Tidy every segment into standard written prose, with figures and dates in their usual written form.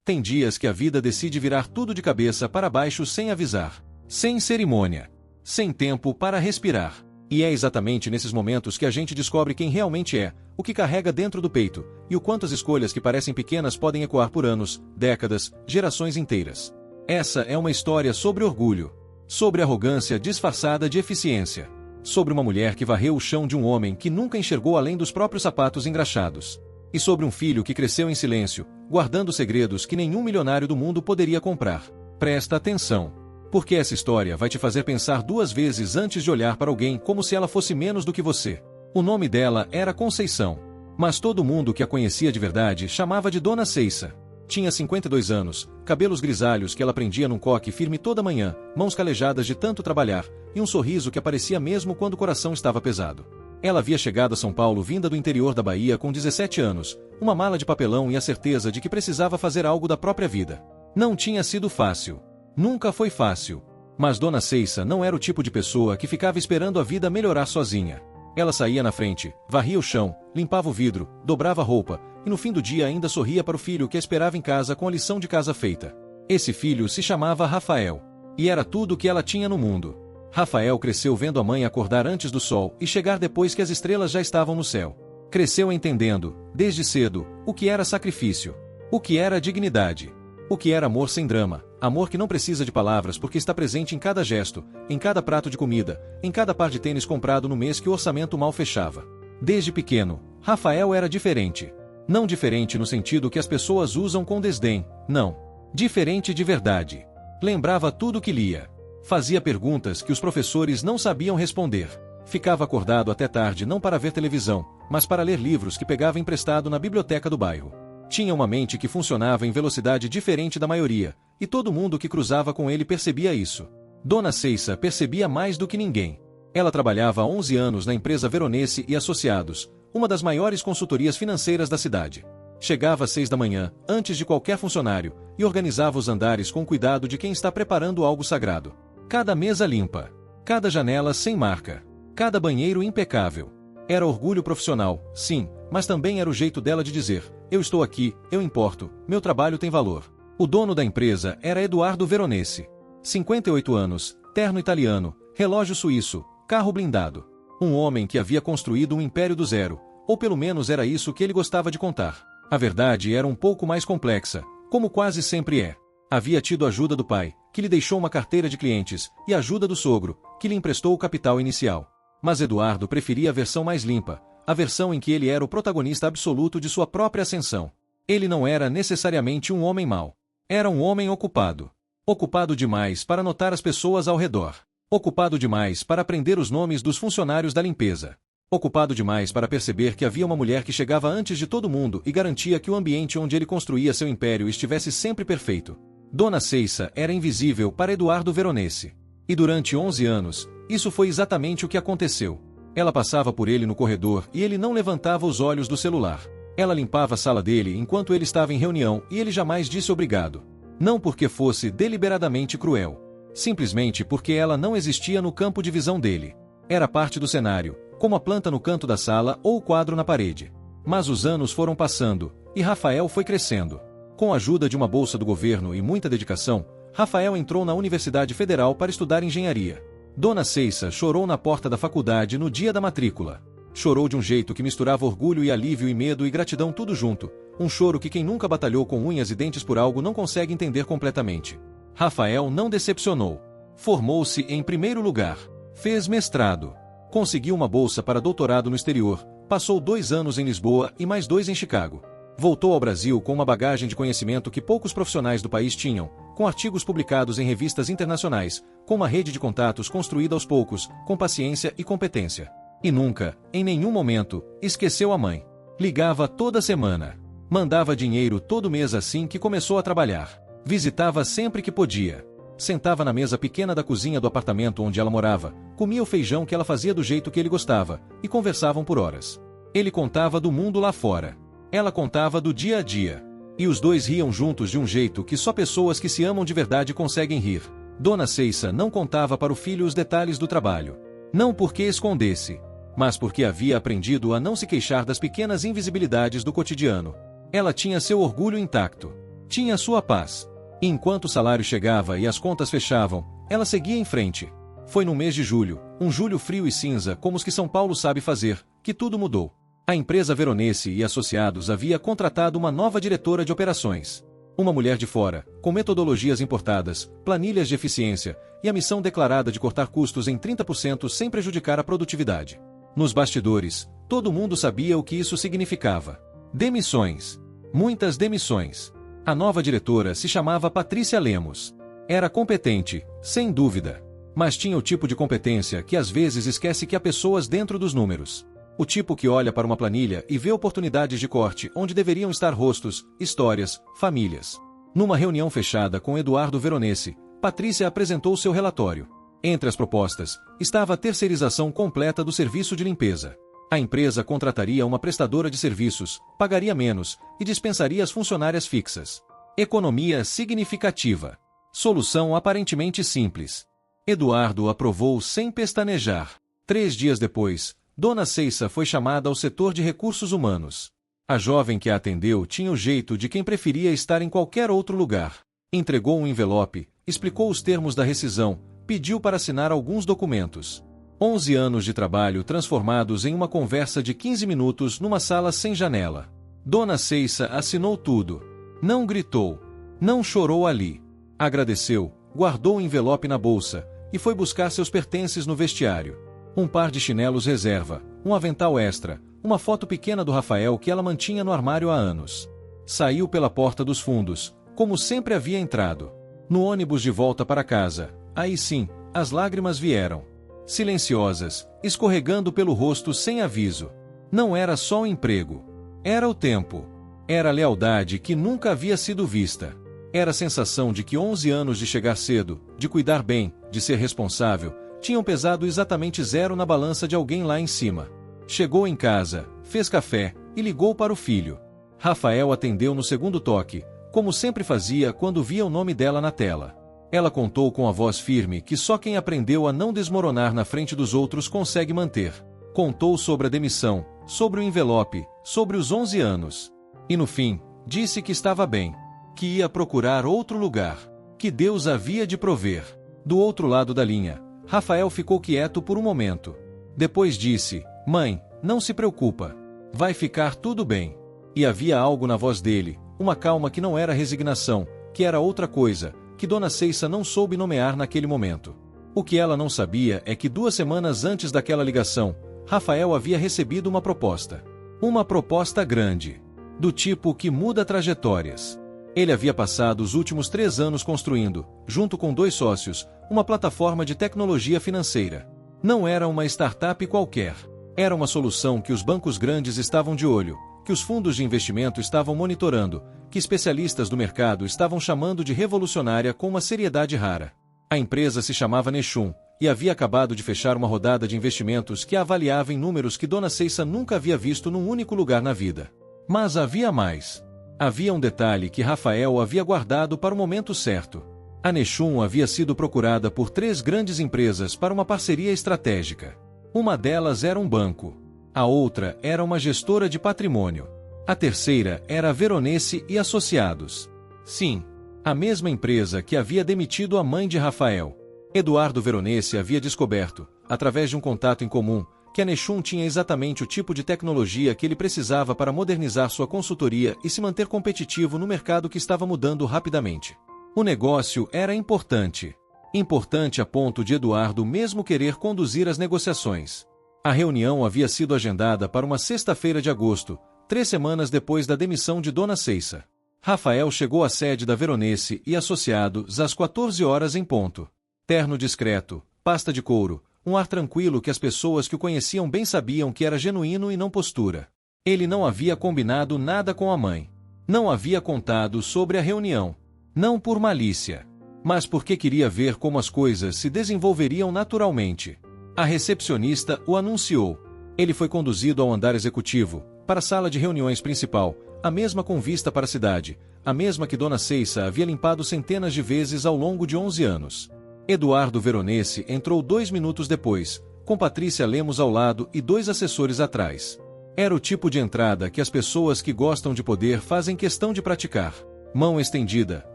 Tem dias que a vida decide virar tudo de cabeça para baixo sem avisar, sem cerimônia, sem tempo para respirar. E é exatamente nesses momentos que a gente descobre quem realmente é, o que carrega dentro do peito, e o quanto as escolhas que parecem pequenas podem ecoar por anos, décadas, gerações inteiras. Essa é uma história sobre orgulho, sobre arrogância disfarçada de eficiência, sobre uma mulher que varreu o chão de um homem que nunca enxergou além dos próprios sapatos engraxados, e sobre um filho que cresceu em silêncio, guardando segredos que nenhum milionário do mundo poderia comprar. Presta atenção, porque essa história vai te fazer pensar duas vezes antes de olhar para alguém como se ela fosse menos do que você. O nome dela era Conceição, mas todo mundo que a conhecia de verdade chamava de Dona Ceissa. Tinha 52 anos, cabelos grisalhos que ela prendia num coque firme toda manhã, mãos calejadas de tanto trabalhar, e um sorriso que aparecia mesmo quando o coração estava pesado. Ela havia chegado a São Paulo vinda do interior da Bahia com 17 anos, uma mala de papelão e a certeza de que precisava fazer algo da própria vida. Não tinha sido fácil. Nunca foi fácil. Mas Dona Ceissa não era o tipo de pessoa que ficava esperando a vida melhorar sozinha. Ela saía na frente, varria o chão, limpava o vidro, dobrava a roupa, e no fim do dia ainda sorria para o filho que a esperava em casa com a lição de casa feita. Esse filho se chamava Rafael. E era tudo o que ela tinha no mundo. Rafael cresceu vendo a mãe acordar antes do sol e chegar depois que as estrelas já estavam no céu. Cresceu entendendo, desde cedo, o que era sacrifício, o que era dignidade, o que era amor sem drama, amor que não precisa de palavras porque está presente em cada gesto, em cada prato de comida, em cada par de tênis comprado no mês que o orçamento mal fechava. Desde pequeno, Rafael era diferente. Não diferente no sentido que as pessoas usam com desdém, não. Diferente de verdade. Lembrava tudo o que lia. Fazia perguntas que os professores não sabiam responder. Ficava acordado até tarde não para ver televisão, mas para ler livros que pegava emprestado na biblioteca do bairro. Tinha uma mente que funcionava em velocidade diferente da maioria, e todo mundo que cruzava com ele percebia isso. Dona Ceissa percebia mais do que ninguém. Ela trabalhava há 11 anos na empresa Veronese e Associados, uma das maiores consultorias financeiras da cidade. Chegava às 6 da manhã, antes de qualquer funcionário, e organizava os andares com cuidado de quem está preparando algo sagrado. Cada mesa limpa, cada janela sem marca, cada banheiro impecável. Era orgulho profissional, sim, mas também era o jeito dela de dizer: eu estou aqui, eu importo, meu trabalho tem valor. O dono da empresa era Eduardo Veronese. 58 anos, terno italiano, relógio suíço, carro blindado. Um homem que havia construído um império do zero, ou pelo menos era isso que ele gostava de contar. A verdade era um pouco mais complexa, como quase sempre é. Havia tido ajuda do pai, que lhe deixou uma carteira de clientes, e ajuda do sogro, que lhe emprestou o capital inicial. Mas Eduardo preferia a versão mais limpa, a versão em que ele era o protagonista absoluto de sua própria ascensão. Ele não era necessariamente um homem mau. Era um homem ocupado. Ocupado demais para notar as pessoas ao redor. Ocupado demais para aprender os nomes dos funcionários da limpeza. Ocupado demais para perceber que havia uma mulher que chegava antes de todo mundo e garantia que o ambiente onde ele construía seu império estivesse sempre perfeito. Dona Ceissa era invisível para Eduardo Veronese. E durante 11 anos, isso foi exatamente o que aconteceu. Ela passava por ele no corredor e ele não levantava os olhos do celular. Ela limpava a sala dele enquanto ele estava em reunião e ele jamais disse obrigado. Não porque fosse deliberadamente cruel. Simplesmente porque ela não existia no campo de visão dele. Era parte do cenário, como a planta no canto da sala ou o quadro na parede. Mas os anos foram passando, e Rafael foi crescendo. Com a ajuda de uma bolsa do governo e muita dedicação, Rafael entrou na Universidade Federal para estudar engenharia. Dona Ceissa chorou na porta da faculdade no dia da matrícula. Chorou de um jeito que misturava orgulho e alívio e medo e gratidão tudo junto, um choro que quem nunca batalhou com unhas e dentes por algo não consegue entender completamente. Rafael não decepcionou. Formou-se em primeiro lugar. Fez mestrado. Conseguiu uma bolsa para doutorado no exterior, passou 2 anos em Lisboa e mais 2 em Chicago. Voltou ao Brasil com uma bagagem de conhecimento que poucos profissionais do país tinham, com artigos publicados em revistas internacionais, com uma rede de contatos construída aos poucos, com paciência e competência. E nunca, em nenhum momento, esqueceu a mãe. Ligava toda semana. Mandava dinheiro todo mês assim que começou a trabalhar. Visitava sempre que podia. Sentava na mesa pequena da cozinha do apartamento onde ela morava, comia o feijão que ela fazia do jeito que ele gostava, e conversavam por horas. Ele contava do mundo lá fora. Ela contava do dia a dia. E os dois riam juntos de um jeito que só pessoas que se amam de verdade conseguem rir. Dona Ceissa não contava para o filho os detalhes do trabalho. Não porque escondesse, mas porque havia aprendido a não se queixar das pequenas invisibilidades do cotidiano. Ela tinha seu orgulho intacto. Tinha sua paz. E enquanto o salário chegava e as contas fechavam, ela seguia em frente. Foi no mês de julho, um julho frio e cinza como os que São Paulo sabe fazer, que tudo mudou. A empresa Veronese e Associados havia contratado uma nova diretora de operações. Uma mulher de fora, com metodologias importadas, planilhas de eficiência e a missão declarada de cortar custos em 30% sem prejudicar a produtividade. Nos bastidores, todo mundo sabia o que isso significava. Demissões. Muitas demissões. A nova diretora se chamava Patrícia Lemos. Era competente, sem dúvida. Mas tinha o tipo de competência que às vezes esquece que há pessoas dentro dos números. O tipo que olha para uma planilha e vê oportunidades de corte onde deveriam estar rostos, histórias, famílias. Numa reunião fechada com Eduardo Veronese, Patrícia apresentou seu relatório. Entre as propostas, estava a terceirização completa do serviço de limpeza. A empresa contrataria uma prestadora de serviços, pagaria menos e dispensaria as funcionárias fixas. Economia significativa. Solução aparentemente simples. Eduardo aprovou sem pestanejar. 3 dias depois, Dona Ceissa foi chamada ao setor de recursos humanos. A jovem que a atendeu tinha o jeito de quem preferia estar em qualquer outro lugar. Entregou um envelope, explicou os termos da rescisão, pediu para assinar alguns documentos. 11 anos de trabalho transformados em uma conversa de 15 minutos numa sala sem janela. Dona Ceissa assinou tudo. Não gritou. Não chorou ali. Agradeceu, guardou o envelope na bolsa e foi buscar seus pertences no vestiário. Um par de chinelos reserva, um avental extra, uma foto pequena do Rafael que ela mantinha no armário há anos. Saiu pela porta dos fundos, como sempre havia entrado. No ônibus de volta para casa, aí sim, as lágrimas vieram. Silenciosas, escorregando pelo rosto sem aviso. Não era só o emprego. Era o tempo. Era a lealdade que nunca havia sido vista. Era a sensação de que 11 anos de chegar cedo, de cuidar bem, de ser responsável, tinham pesado exatamente 0 na balança de alguém lá em cima. Chegou em casa, fez café e ligou para o filho. Rafael atendeu no segundo toque, como sempre fazia quando via o nome dela na tela. Ela contou com a voz firme que só quem aprendeu a não desmoronar na frente dos outros consegue manter. Contou sobre a demissão, sobre o envelope, sobre os 11 anos. E no fim, disse que estava bem, que ia procurar outro lugar, que Deus havia de prover. Do outro lado da linha, Rafael ficou quieto por um momento. Depois disse: "Mãe, não se preocupa. Vai ficar tudo bem." E havia algo na voz dele, uma calma que não era resignação, que era outra coisa, que Dona Ceissa não soube nomear naquele momento. O que ela não sabia é que 2 semanas antes daquela ligação, Rafael havia recebido uma proposta. Uma proposta grande. Do tipo que muda trajetórias. Ele havia passado os últimos 3 anos construindo, junto com 2 sócios, uma plataforma de tecnologia financeira. Não era uma startup qualquer. Era uma solução que os bancos grandes estavam de olho, que os fundos de investimento estavam monitorando, que especialistas do mercado estavam chamando de revolucionária com uma seriedade rara. A empresa se chamava Nexum, e havia acabado de fechar uma rodada de investimentos que a avaliava em números que Dona Ceissa nunca havia visto num único lugar na vida. Mas havia mais. Havia um detalhe que Rafael havia guardado para o momento certo. A Nexum havia sido procurada por 3 grandes empresas para uma parceria estratégica. Uma delas era um banco. A outra era uma gestora de patrimônio. A terceira era a Veronese e Associados. Sim, a mesma empresa que havia demitido a mãe de Rafael. Eduardo Veronese havia descoberto, através de um contato em comum, que a Nexum tinha exatamente o tipo de tecnologia que ele precisava para modernizar sua consultoria e se manter competitivo no mercado que estava mudando rapidamente. O negócio era importante. Importante a ponto de Eduardo mesmo querer conduzir as negociações. A reunião havia sido agendada para uma sexta-feira de agosto, 3 semanas depois da demissão de Dona Ceissa. Rafael chegou à sede da Veronese e Associados às 14 horas em ponto. Terno discreto, pasta de couro, um ar tranquilo que as pessoas que o conheciam bem sabiam que era genuíno e não postura. Ele não havia combinado nada com a mãe. Não havia contado sobre a reunião. Não por malícia, mas porque queria ver como as coisas se desenvolveriam naturalmente. A recepcionista o anunciou. Ele foi conduzido ao andar executivo, para a sala de reuniões principal, a mesma com vista para a cidade, a mesma que Dona Ceissa havia limpado centenas de vezes ao longo de 11 anos. Eduardo Veronese entrou 2 minutos depois, com Patrícia Lemos ao lado e 2 assessores atrás. Era o tipo de entrada que as pessoas que gostam de poder fazem questão de praticar. Mão estendida,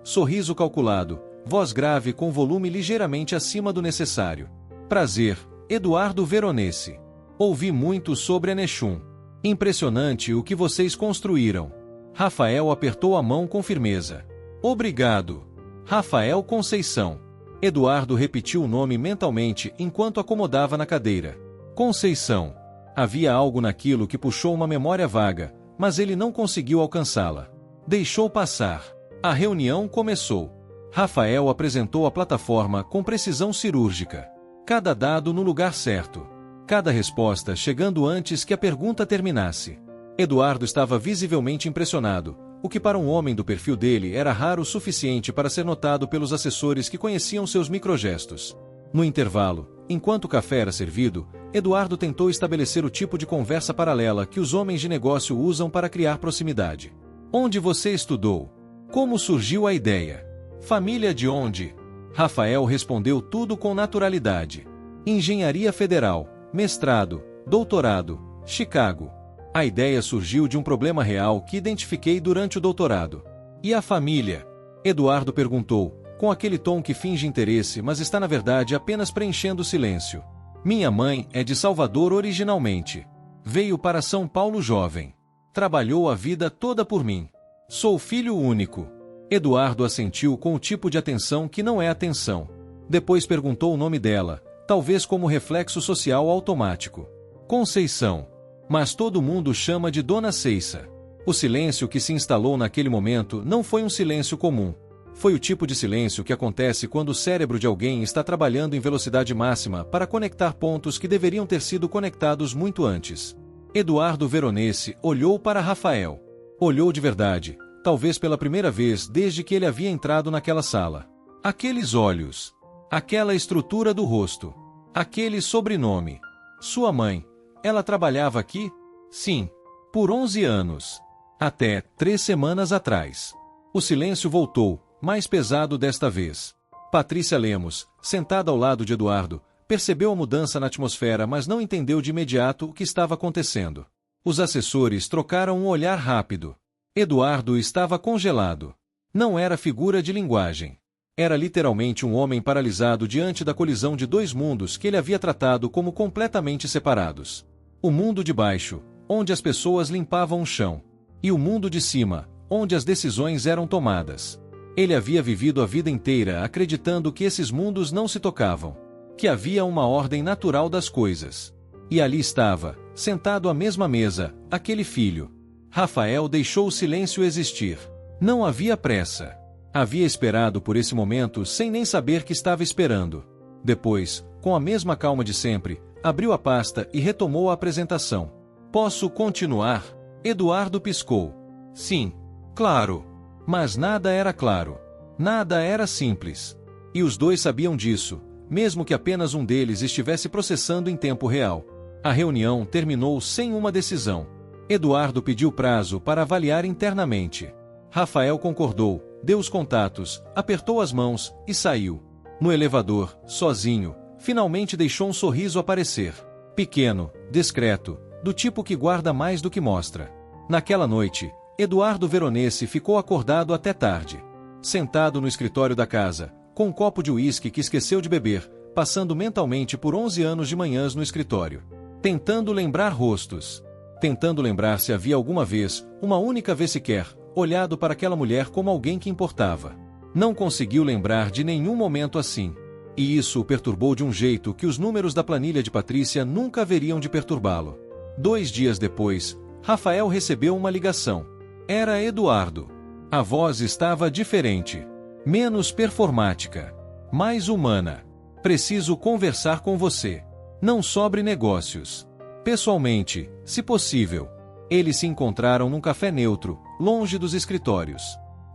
sorriso calculado, voz grave com volume ligeiramente acima do necessário. Prazer, Eduardo Veronese. Ouvi muito sobre Anexum. Impressionante o que vocês construíram. Rafael apertou a mão com firmeza. Obrigado. Rafael Conceição. Eduardo repetiu o nome mentalmente enquanto acomodava na cadeira. Conceição. Havia algo naquilo que puxou uma memória vaga, mas ele não conseguiu alcançá-la. Deixou passar. A reunião começou. Rafael apresentou a plataforma com precisão cirúrgica. Cada dado no lugar certo. Cada resposta chegando antes que a pergunta terminasse. Eduardo estava visivelmente impressionado, o que para um homem do perfil dele era raro o suficiente para ser notado pelos assessores que conheciam seus microgestos. No intervalo, enquanto o café era servido, Eduardo tentou estabelecer o tipo de conversa paralela que os homens de negócio usam para criar proximidade. Onde você estudou? Como surgiu a ideia? Família de onde? Rafael respondeu tudo com naturalidade. Engenharia Federal, mestrado, doutorado, Chicago. A ideia surgiu de um problema real que identifiquei durante o doutorado. E a família? Eduardo perguntou, com aquele tom que finge interesse, mas está na verdade apenas preenchendo o silêncio. Minha mãe é de Salvador originalmente. Veio para São Paulo jovem. Trabalhou a vida toda por mim. Sou filho único. Eduardo assentiu com o tipo de atenção que não é atenção. Depois perguntou o nome dela, talvez como reflexo social automático. Conceição. Mas todo mundo chama de Dona Ceissa. O silêncio que se instalou naquele momento não foi um silêncio comum. Foi o tipo de silêncio que acontece quando o cérebro de alguém está trabalhando em velocidade máxima para conectar pontos que deveriam ter sido conectados muito antes. Eduardo Veronese olhou para Rafael. Olhou de verdade, talvez pela primeira vez desde que ele havia entrado naquela sala. Aqueles olhos. Aquela estrutura do rosto. Aquele sobrenome. Sua mãe. Ela trabalhava aqui? Sim. Por 11 anos. Até 3 semanas atrás. O silêncio voltou, mais pesado desta vez. Patrícia Lemos, sentada ao lado de Eduardo, percebeu a mudança na atmosfera, mas não entendeu de imediato o que estava acontecendo. Os assessores trocaram um olhar rápido. Eduardo estava congelado. Não era figura de linguagem. Era literalmente um homem paralisado diante da colisão de dois mundos que ele havia tratado como completamente separados. O mundo de baixo, onde as pessoas limpavam o chão, e o mundo de cima, onde as decisões eram tomadas. Ele havia vivido a vida inteira acreditando que esses mundos não se tocavam, que havia uma ordem natural das coisas. E ali estava, sentado à mesma mesa, aquele filho. Rafael deixou o silêncio existir. Não havia pressa. Havia esperado por esse momento sem nem saber que estava esperando. Depois, com a mesma calma de sempre, abriu a pasta e retomou a apresentação. Posso continuar? Eduardo piscou. Sim, claro. Mas nada era claro. Nada era simples. E os dois sabiam disso, mesmo que apenas um deles estivesse processando em tempo real. A reunião terminou sem uma decisão. Eduardo pediu prazo para avaliar internamente. Rafael concordou, deu os contatos, apertou as mãos e saiu. No elevador, sozinho, finalmente deixou um sorriso aparecer. Pequeno, discreto, do tipo que guarda mais do que mostra. Naquela noite, Eduardo Veronese ficou acordado até tarde. Sentado no escritório da casa, com um copo de uísque que esqueceu de beber, passando mentalmente por 11 anos de manhãs no escritório. Tentando lembrar rostos. Tentando lembrar se havia alguma vez, uma única vez sequer, olhado para aquela mulher como alguém que importava. Não conseguiu lembrar de nenhum momento assim. E isso o perturbou de um jeito que os números da planilha de Patrícia nunca haveriam de perturbá-lo. 2 dias depois, Rafael recebeu uma ligação. Era Eduardo. A voz estava diferente. Menos performática. Mais humana. Preciso conversar com você. Não sobre negócios. Pessoalmente, se possível. Eles se encontraram num café neutro, longe dos escritórios.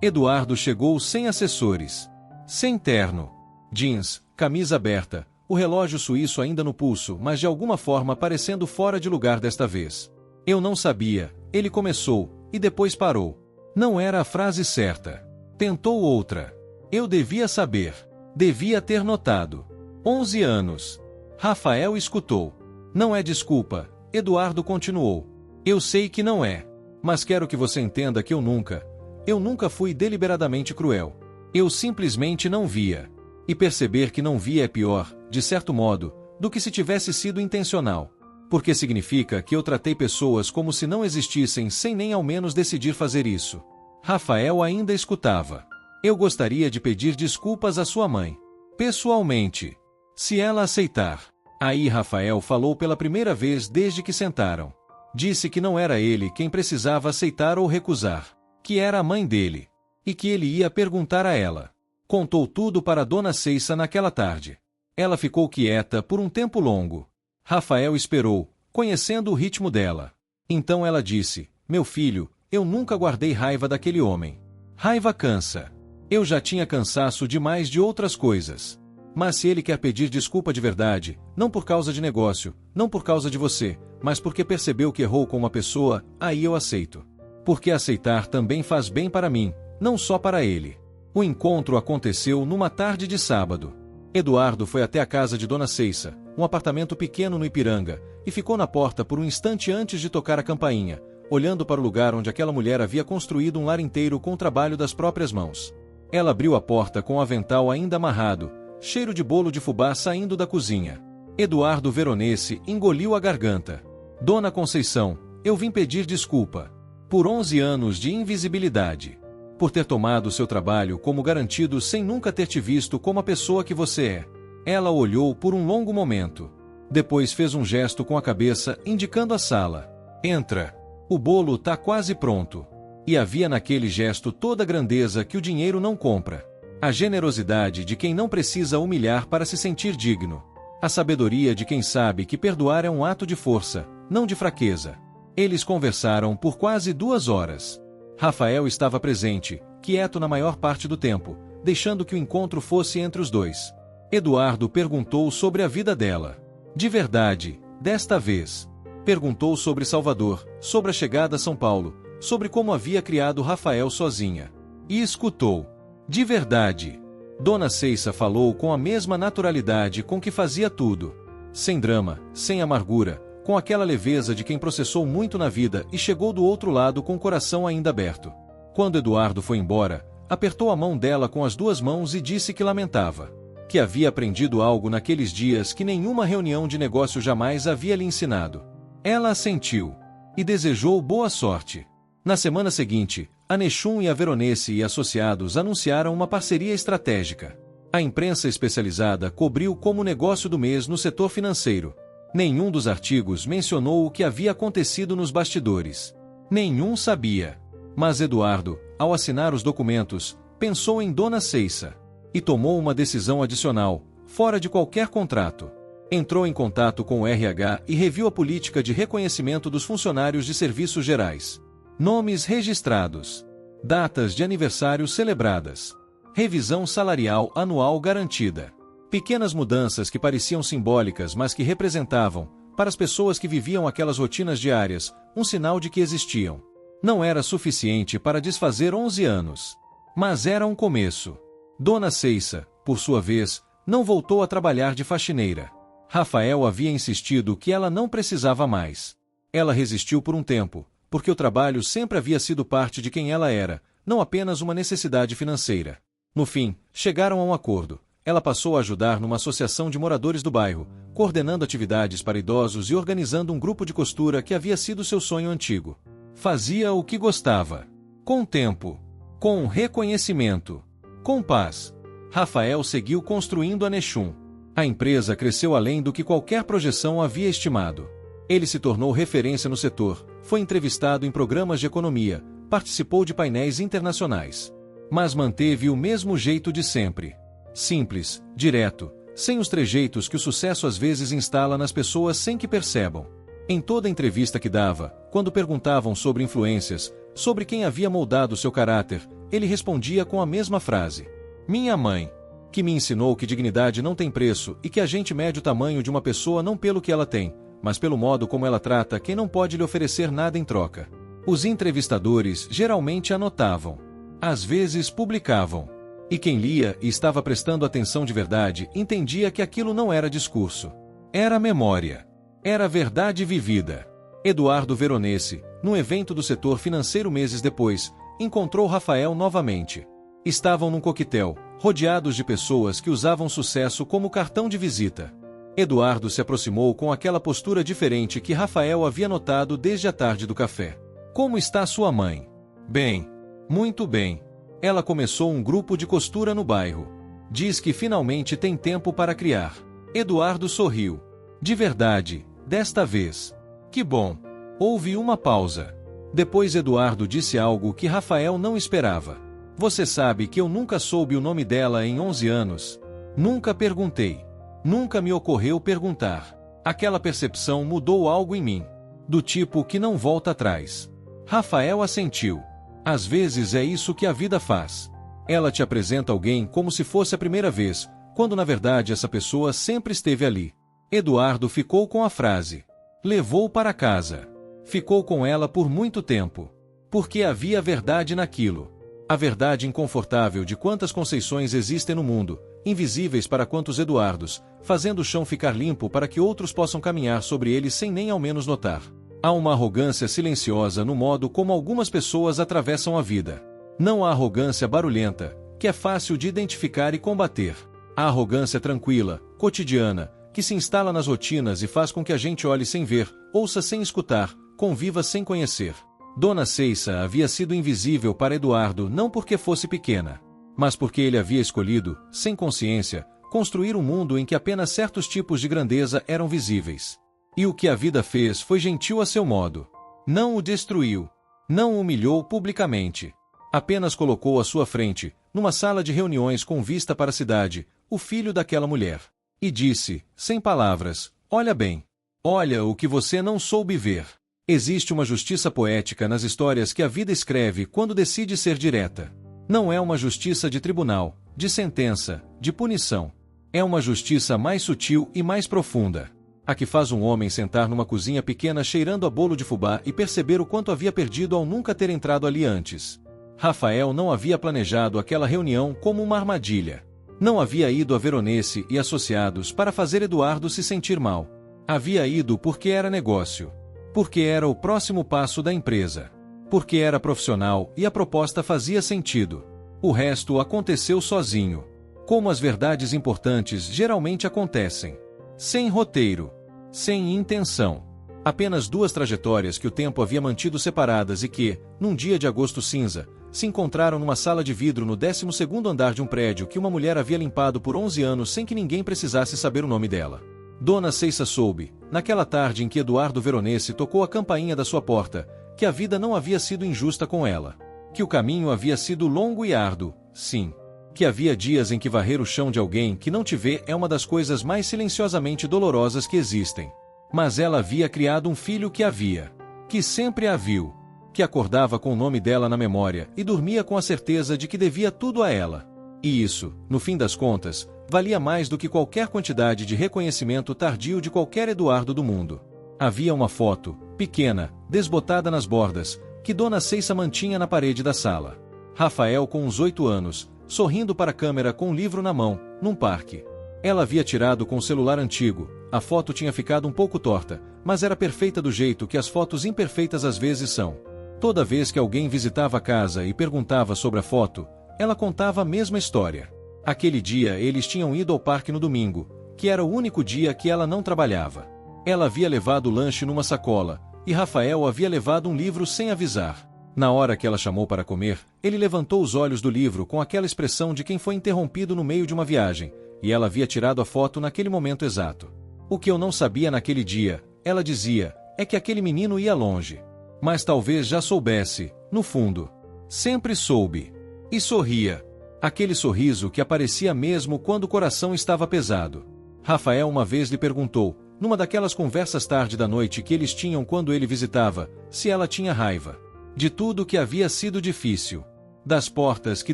Eduardo chegou sem assessores. Sem terno. Jeans, camisa aberta, o relógio suíço ainda no pulso, mas de alguma forma parecendo fora de lugar desta vez. Eu não sabia, ele começou, e depois parou. Não era a frase certa. Tentou outra. Eu devia saber. Devia ter notado. 11 anos. Rafael escutou. Não é desculpa, Eduardo continuou. Eu sei que não é. Mas quero que você entenda que eu nunca, eu nunca fui deliberadamente cruel. Eu simplesmente não via. E perceber que não via é pior, de certo modo, do que se tivesse sido intencional. Porque significa que eu tratei pessoas como se não existissem sem nem ao menos decidir fazer isso. Rafael ainda escutava. Eu gostaria de pedir desculpas à sua mãe. Pessoalmente. Se ela aceitar. Aí Rafael falou pela primeira vez desde que sentaram. Disse que não era ele quem precisava aceitar ou recusar. Que era a mãe dele. E que ele ia perguntar a ela. Contou tudo para Dona Ceissa naquela tarde. Ela ficou quieta por um tempo longo. Rafael esperou, conhecendo o ritmo dela. Então ela disse, meu filho, eu nunca guardei raiva daquele homem. Raiva cansa. Eu já tinha cansaço demais de outras coisas. Mas se ele quer pedir desculpa de verdade, não por causa de negócio, não por causa de você, mas porque percebeu que errou com uma pessoa, aí eu aceito. Porque aceitar também faz bem para mim, não só para ele. O encontro aconteceu numa tarde de sábado. Eduardo foi até a casa de Dona Ceissa, um apartamento pequeno no Ipiranga, e ficou na porta por um instante antes de tocar a campainha, olhando para o lugar onde aquela mulher havia construído um lar inteiro com o trabalho das próprias mãos. Ela abriu a porta com o avental ainda amarrado, cheiro de bolo de fubá saindo da cozinha. Eduardo Veronese engoliu a garganta. Dona Conceição, eu vim pedir desculpa. Por 11 anos de invisibilidade. Por ter tomado seu trabalho como garantido sem nunca ter te visto como a pessoa que você é. Ela olhou por um longo momento. Depois fez um gesto com a cabeça, indicando a sala. Entra. O bolo tá quase pronto. E havia naquele gesto toda a grandeza que o dinheiro não compra. A generosidade de quem não precisa humilhar para se sentir digno. A sabedoria de quem sabe que perdoar é um ato de força, não de fraqueza. Eles conversaram por quase 2 horas. Rafael estava presente, quieto na maior parte do tempo, deixando que o encontro fosse entre os dois. Eduardo perguntou sobre a vida dela. De verdade, desta vez. Perguntou sobre Salvador, sobre a chegada a São Paulo, sobre como havia criado Rafael sozinha. E escutou. De verdade. Dona Ceissa falou com a mesma naturalidade com que fazia tudo. Sem drama, sem amargura, com aquela leveza de quem processou muito na vida e chegou do outro lado com o coração ainda aberto. Quando Eduardo foi embora, apertou a mão dela com as 2 mãos e disse que lamentava. Que havia aprendido algo naqueles dias que nenhuma reunião de negócio jamais havia lhe ensinado. Ela assentiu. E desejou boa sorte. Na semana seguinte, a Nechum e a Veronese e associados anunciaram uma parceria estratégica. A imprensa especializada cobriu como negócio do mês no setor financeiro. Nenhum dos artigos mencionou o que havia acontecido nos bastidores. Nenhum sabia. Mas Eduardo, ao assinar os documentos, pensou em Dona Ceissa. E tomou uma decisão adicional, fora de qualquer contrato. Entrou em contato com o RH e reviu a política de reconhecimento dos funcionários de serviços gerais. Nomes registrados. Datas de aniversário celebradas. Revisão salarial anual garantida. Pequenas mudanças que pareciam simbólicas mas que representavam, para as pessoas que viviam aquelas rotinas diárias, um sinal de que existiam. Não era suficiente para desfazer 11 anos. Mas era um começo. Dona Ceissa, por sua vez, não voltou a trabalhar de faxineira. Rafael havia insistido que ela não precisava mais. Ela resistiu por um tempo, porque o trabalho sempre havia sido parte de quem ela era, não apenas uma necessidade financeira. No fim, chegaram a um acordo. Ela passou a ajudar numa associação de moradores do bairro, coordenando atividades para idosos e organizando um grupo de costura que havia sido seu sonho antigo. Fazia o que gostava. Com tempo. Com reconhecimento. Com paz. Rafael seguiu construindo a Nechum. A empresa cresceu além do que qualquer projeção havia estimado. Ele se tornou referência no setor, foi entrevistado em programas de economia, participou de painéis internacionais. Mas manteve o mesmo jeito de sempre. Simples, direto, sem os trejeitos que o sucesso às vezes instala nas pessoas sem que percebam. Em toda entrevista que dava, quando perguntavam sobre influências, sobre quem havia moldado seu caráter, ele respondia com a mesma frase. Minha mãe, que me ensinou que dignidade não tem preço e que a gente mede o tamanho de uma pessoa não pelo que ela tem, mas pelo modo como ela trata quem não pode lhe oferecer nada em troca. Os entrevistadores geralmente anotavam. Às vezes publicavam. E quem lia e estava prestando atenção de verdade entendia que aquilo não era discurso. Era memória. Era verdade vivida. Eduardo Veronese, num evento do setor financeiro meses depois, encontrou Rafael novamente. Estavam num coquetel, rodeados de pessoas que usavam sucesso como cartão de visita. Eduardo se aproximou com aquela postura diferente que Rafael havia notado desde a tarde do café. Como está sua mãe? Bem. Muito bem. Ela começou um grupo de costura no bairro. Diz que finalmente tem tempo para criar. Eduardo sorriu. De verdade, desta vez. Que bom. Houve uma pausa. Depois Eduardo disse algo que Rafael não esperava. Você sabe que eu nunca soube o nome dela em 11 anos? Nunca perguntei. Nunca me ocorreu perguntar. Aquela percepção mudou algo em mim. Do tipo que não volta atrás. Rafael assentiu. Às vezes é isso que a vida faz. Ela te apresenta alguém como se fosse a primeira vez, quando na verdade essa pessoa sempre esteve ali. Eduardo ficou com a frase. Levou para casa. Ficou com ela por muito tempo. Porque havia verdade naquilo. A verdade inconfortável de quantas conceições existem no mundo, invisíveis para quantos Eduardos, fazendo o chão ficar limpo para que outros possam caminhar sobre ele sem nem ao menos notar. Há uma arrogância silenciosa no modo como algumas pessoas atravessam a vida. Não há arrogância barulhenta, que é fácil de identificar e combater. A arrogância tranquila, cotidiana, que se instala nas rotinas e faz com que a gente olhe sem ver, ouça sem escutar, conviva sem conhecer. Dona Ceissa havia sido invisível para Eduardo não porque fosse pequena, mas porque ele havia escolhido, sem consciência, construir um mundo em que apenas certos tipos de grandeza eram visíveis. E o que a vida fez foi gentil a seu modo. Não o destruiu. Não o humilhou publicamente. Apenas colocou à sua frente, numa sala de reuniões com vista para a cidade, o filho daquela mulher. E disse, sem palavras, olha bem. Olha o que você não soube ver. Existe uma justiça poética nas histórias que a vida escreve quando decide ser direta. Não é uma justiça de tribunal, de sentença, de punição. É uma justiça mais sutil e mais profunda. A que faz um homem sentar numa cozinha pequena cheirando a bolo de fubá e perceber o quanto havia perdido ao nunca ter entrado ali antes. Rafael não havia planejado aquela reunião como uma armadilha. Não havia ido a Veronese e associados para fazer Eduardo se sentir mal. Havia ido porque era negócio. Porque era o próximo passo da empresa. Porque era profissional e a proposta fazia sentido. O resto aconteceu sozinho. Como as verdades importantes geralmente acontecem. Sem roteiro. Sem intenção. Apenas duas trajetórias que o tempo havia mantido separadas e que, num dia de agosto cinza, se encontraram numa sala de vidro no 12º andar de um prédio que uma mulher havia limpado por 11 anos sem que ninguém precisasse saber o nome dela. Dona Ceissa soube, naquela tarde em que Eduardo Veronese tocou a campainha da sua porta, que a vida não havia sido injusta com ela. Que o caminho havia sido longo e árduo, sim. Que havia dias em que varrer o chão de alguém que não te vê é uma das coisas mais silenciosamente dolorosas que existem. Mas ela havia criado um filho que sempre a viu, que acordava com o nome dela na memória e dormia com a certeza de que devia tudo a ela. E isso, no fim das contas, valia mais do que qualquer quantidade de reconhecimento tardio de qualquer Eduardo do mundo. Havia uma foto, pequena, desbotada nas bordas, que Dona Ceissa mantinha na parede da sala. Rafael com uns 8 anos, sorrindo para a câmera com um livro na mão, num parque. Ela havia tirado com um celular antigo, a foto tinha ficado um pouco torta, mas era perfeita do jeito que as fotos imperfeitas às vezes são. Toda vez que alguém visitava a casa e perguntava sobre a foto, ela contava a mesma história. Aquele dia eles tinham ido ao parque no domingo, que era o único dia que ela não trabalhava. Ela havia levado o lanche numa sacola, e Rafael havia levado um livro sem avisar. Na hora que ela chamou para comer, ele levantou os olhos do livro com aquela expressão de quem foi interrompido no meio de uma viagem, e ela havia tirado a foto naquele momento exato. O que eu não sabia naquele dia, ela dizia, é que aquele menino ia longe. Mas talvez já soubesse, no fundo. Sempre soube. E sorria. Aquele sorriso que aparecia mesmo quando o coração estava pesado. Rafael uma vez lhe perguntou, numa daquelas conversas tarde da noite que eles tinham quando ele visitava, se ela tinha raiva. De tudo que havia sido difícil. Das portas que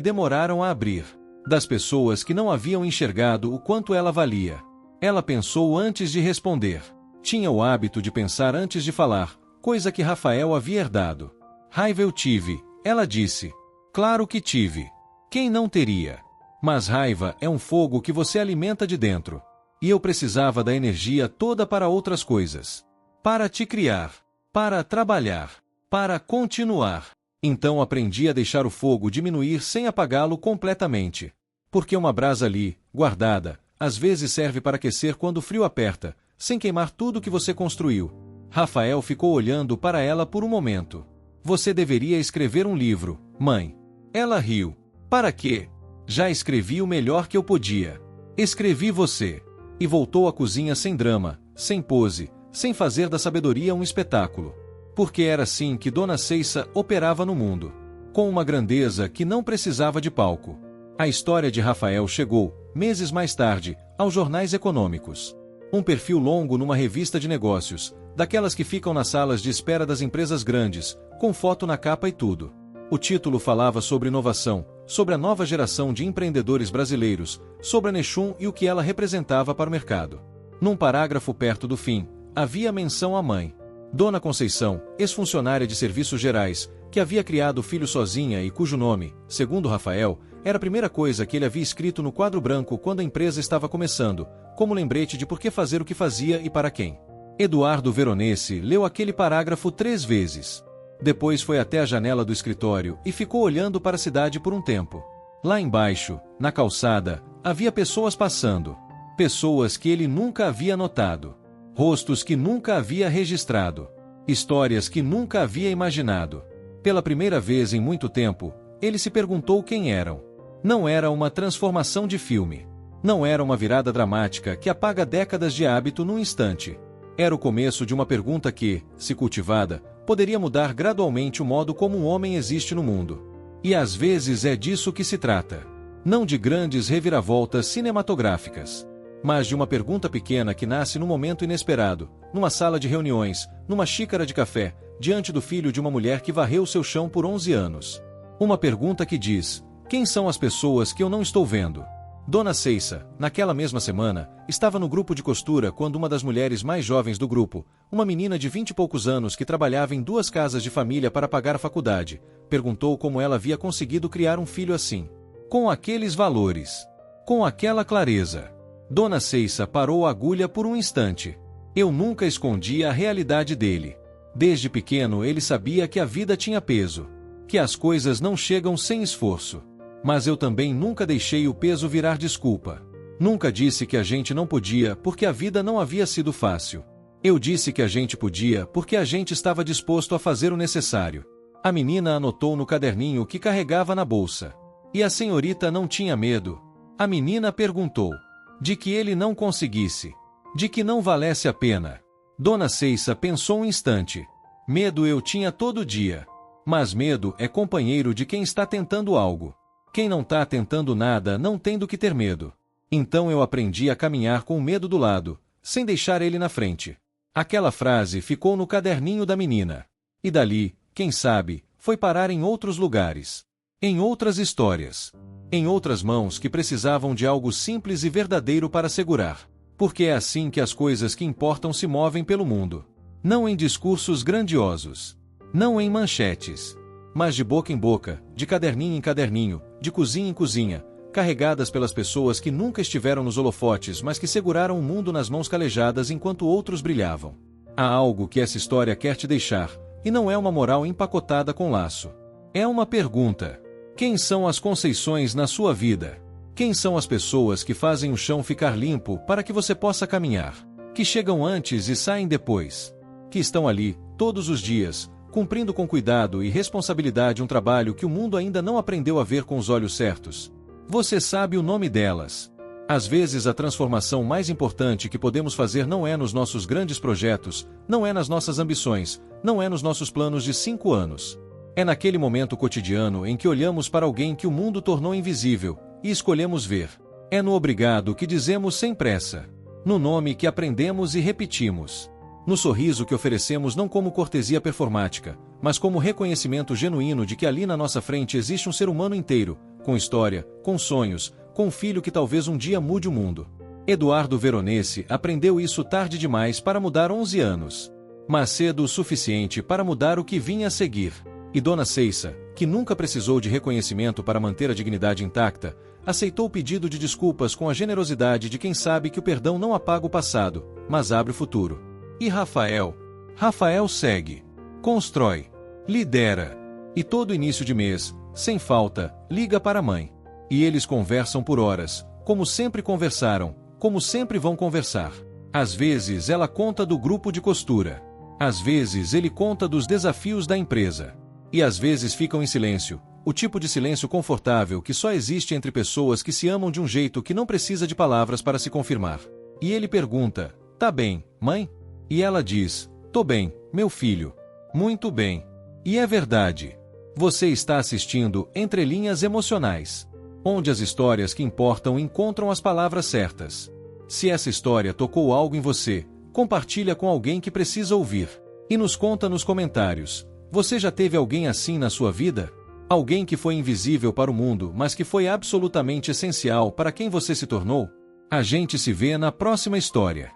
demoraram a abrir. Das pessoas que não haviam enxergado o quanto ela valia. Ela pensou antes de responder. Tinha o hábito de pensar antes de falar, coisa que Rafael havia herdado. Raiva eu tive, ela disse. Claro que tive. Quem não teria? Mas raiva é um fogo que você alimenta de dentro. E eu precisava da energia toda para outras coisas. Para te criar. Para trabalhar. Para continuar. Então aprendi a deixar o fogo diminuir sem apagá-lo completamente. Porque uma brasa ali, guardada, às vezes serve para aquecer quando o frio aperta, sem queimar tudo que você construiu. Rafael ficou olhando para ela por um momento. Você deveria escrever um livro, mãe. Ela riu. Para quê? Já escrevi o melhor que eu podia. Escrevi você. E voltou à cozinha sem drama, sem pose, sem fazer da sabedoria um espetáculo. Porque era assim que Dona Ceissa operava no mundo. Com uma grandeza que não precisava de palco. A história de Rafael chegou, meses mais tarde, aos jornais econômicos. Um perfil longo numa revista de negócios, daquelas que ficam nas salas de espera das empresas grandes, com foto na capa e tudo. O título falava sobre inovação, sobre a nova geração de empreendedores brasileiros, sobre a Nexum e o que ela representava para o mercado. Num parágrafo perto do fim, havia menção à mãe. Dona Conceição, ex-funcionária de serviços gerais, que havia criado o filho sozinha e cujo nome, segundo Rafael, era a primeira coisa que ele havia escrito no quadro branco quando a empresa estava começando, como lembrete de por que fazer o que fazia e para quem. Eduardo Veronese leu aquele parágrafo 3 vezes. Depois foi até a janela do escritório e ficou olhando para a cidade por um tempo. Lá embaixo, na calçada, havia pessoas passando. Pessoas que ele nunca havia notado. Rostos que nunca havia registrado. Histórias que nunca havia imaginado. Pela primeira vez em muito tempo, ele se perguntou quem eram. Não era uma transformação de filme. Não era uma virada dramática que apaga décadas de hábito num instante. Era o começo de uma pergunta que, se cultivada, poderia mudar gradualmente o modo como um homem existe no mundo. E às vezes é disso que se trata. Não de grandes reviravoltas cinematográficas, mas de uma pergunta pequena que nasce num momento inesperado, numa sala de reuniões, numa xícara de café, diante do filho de uma mulher que varreu seu chão por 11 anos. Uma pergunta que diz: quem são as pessoas que eu não estou vendo? Dona Ceissa, naquela mesma semana, estava no grupo de costura quando uma das mulheres mais jovens do grupo, uma menina de 20 e poucos anos que trabalhava em 2 casas de família para pagar a faculdade, perguntou como ela havia conseguido criar um filho assim. Com aqueles valores. Com aquela clareza. Dona Ceissa parou a agulha por um instante. Eu nunca escondi a realidade dele. Desde pequeno ele sabia que a vida tinha peso. Que as coisas não chegam sem esforço. Mas eu também nunca deixei o peso virar desculpa. Nunca disse que a gente não podia porque a vida não havia sido fácil. Eu disse que a gente podia porque a gente estava disposto a fazer o necessário. A menina anotou no caderninho que carregava na bolsa. E a senhorita não tinha medo? A menina perguntou. De que ele não conseguisse. De que não valesse a pena. Dona Ceissa pensou um instante. Medo eu tinha todo dia. Mas medo é companheiro de quem está tentando algo. Quem não está tentando nada não tem do que ter medo. Então eu aprendi a caminhar com o medo do lado, sem deixar ele na frente. Aquela frase ficou no caderninho da menina. E dali, quem sabe, foi parar em outros lugares. Em outras histórias. Em outras mãos que precisavam de algo simples e verdadeiro para segurar. Porque é assim que as coisas que importam se movem pelo mundo. Não em discursos grandiosos. Não em manchetes. Mas de boca em boca, de caderninho em caderninho, de cozinha em cozinha, carregadas pelas pessoas que nunca estiveram nos holofotes, mas que seguraram o mundo nas mãos calejadas enquanto outros brilhavam. Há algo que essa história quer te deixar, e não é uma moral empacotada com laço. É uma pergunta. Quem são as Conceições na sua vida? Quem são as pessoas que fazem o chão ficar limpo para que você possa caminhar? Que chegam antes e saem depois? Que estão ali, todos os dias, cumprindo com cuidado e responsabilidade um trabalho que o mundo ainda não aprendeu a ver com os olhos certos. Você sabe o nome delas. Às vezes a transformação mais importante que podemos fazer não é nos nossos grandes projetos, não é nas nossas ambições, não é nos nossos planos de 5 anos. É naquele momento cotidiano em que olhamos para alguém que o mundo tornou invisível, e escolhemos ver. É no obrigado que dizemos sem pressa. No nome que aprendemos e repetimos. No sorriso que oferecemos não como cortesia performática, mas como reconhecimento genuíno de que ali na nossa frente existe um ser humano inteiro, com história, com sonhos, com um filho que talvez um dia mude o mundo. Eduardo Veronese aprendeu isso tarde demais para mudar 11 anos. Mas cedo o suficiente para mudar o que vinha a seguir. E Dona Ceissa, que nunca precisou de reconhecimento para manter a dignidade intacta, aceitou o pedido de desculpas com a generosidade de quem sabe que o perdão não apaga o passado, mas abre o futuro. E Rafael? Rafael segue. Constrói. Lidera. E todo início de mês, sem falta, liga para a mãe. E eles conversam por horas, como sempre conversaram, como sempre vão conversar. Às vezes ela conta do grupo de costura. Às vezes ele conta dos desafios da empresa. E às vezes ficam em silêncio, o tipo de silêncio confortável que só existe entre pessoas que se amam de um jeito que não precisa de palavras para se confirmar. E ele pergunta: "Tá bem, mãe?" E ela diz: "Tô bem, meu filho." Muito bem. E é verdade. Você está assistindo Entre Linhas Emocionais, onde as histórias que importam encontram as palavras certas. Se essa história tocou algo em você, compartilha com alguém que precisa ouvir. E nos conta nos comentários: você já teve alguém assim na sua vida? Alguém que foi invisível para o mundo, mas que foi absolutamente essencial para quem você se tornou? A gente se vê na próxima história.